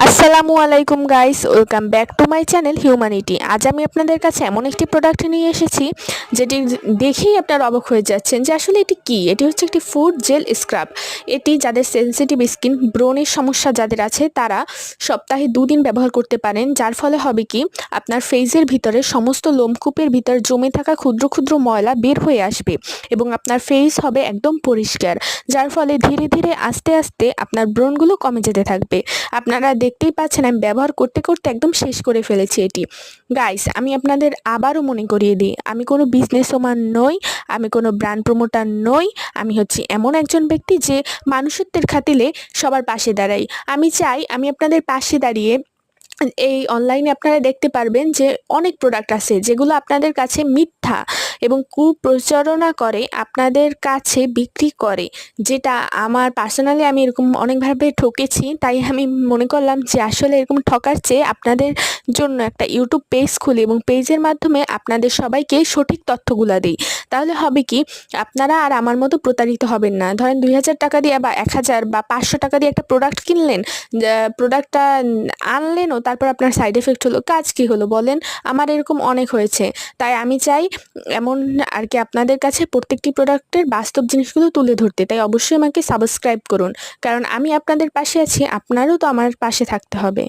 আসসালামু আলাইকুম guys, welcome back to my channel humanity. আজ আমি আপনাদের কাছে এমন একটি প্রোডাক্ট নিয়ে এসেছি যেটি দেখেই আপনারা অবাক হয়ে যাচ্ছেন যে আসলে এটি কি। এটি হচ্ছে একটি ফুড জেল স্ক্রাব। এটি যাদের সেনসিটিভ স্কিন, ব্রণের সমস্যা যাদের আছে তারা সপ্তাহে 2 দিন ব্যবহার করতে পারেন, যার ফলে হবে কি আপনার ফেসের ভিতরে সমস্ত লোমকূপের ভিতর জমে থাকা ক্ষুদ্র ক্ষুদ্র ময়লা বের হয়ে আসবে এবং আপনার ফেস হবে একদম পরিষ্কার, যার ফলে ধীরে ধীরে আস্তে আস্তে আপনার ব্রণগুলো কমে যেতে থাকবে। আপনারা দেখতেই পাচ্ছেন আমি ব্যবহার করতে করতে একদম শেষ করে ফেলেছি এটি। গাইস, আমি আপনাদের আবারও মনে করিয়ে দিই, আমি কোনো বিজনেস ওম্যান নই, আমি কোনো ব্র্যান্ড প্রমোটার নই। আমি হচ্ছি এমন একজন ব্যক্তি যে মানুষত্বের খাতিরে সবার পাশে দাঁড়াই। আমি চাই আমি আপনাদের পাশে দাঁড়িয়ে এই অনলাইনে আপনারা দেখতে পারবেন যে অনেক প্রোডাক্ট আছে যেগুলো আপনাদের কাছে মিথ্যা এবং কুপ্রচারণা করে আপনাদের কাছে বিক্রি করে, যেটা আমার পার্সোনালি আমি এরকম অনেকভাবে ঠকেছি। তাই আমি মনে করলাম যে আসলে এরকম ঠকার চেয়ে আপনাদের জন্য একটা ইউটিউব পেজ খুলি এবং পেজের মাধ্যমে আপনাদের সবাইকে সঠিক তথ্যগুলো দিই। তাহলে হবে কি আপনারা আর আমার মতো প্রতারিত হবেন না। ধরেন 2000 টাকা দিয়ে বা 1000 বা 500 টাকা দিয়ে একটা প্রোডাক্ট কিনলেন, প্রোডাক্টটা আনলেনও, তারপর আপনার সাইড এফেক্ট হলো, কাজ কি হলো বলেন? আমার এরকম অনেক হয়েছে। তাই আমি চাই এমন আর কি আপনাদের কাছে প্রত্যেকটি প্রোডাক্টের বাস্তব জিনিসগুলো তুলে ধরতে। তাই অবশ্যই আমাকে সাবস্ক্রাইব করুন, কারণ আমি আপনাদের পাশে আছি, আপনারও তো আমার পাশে থাকতে হবে।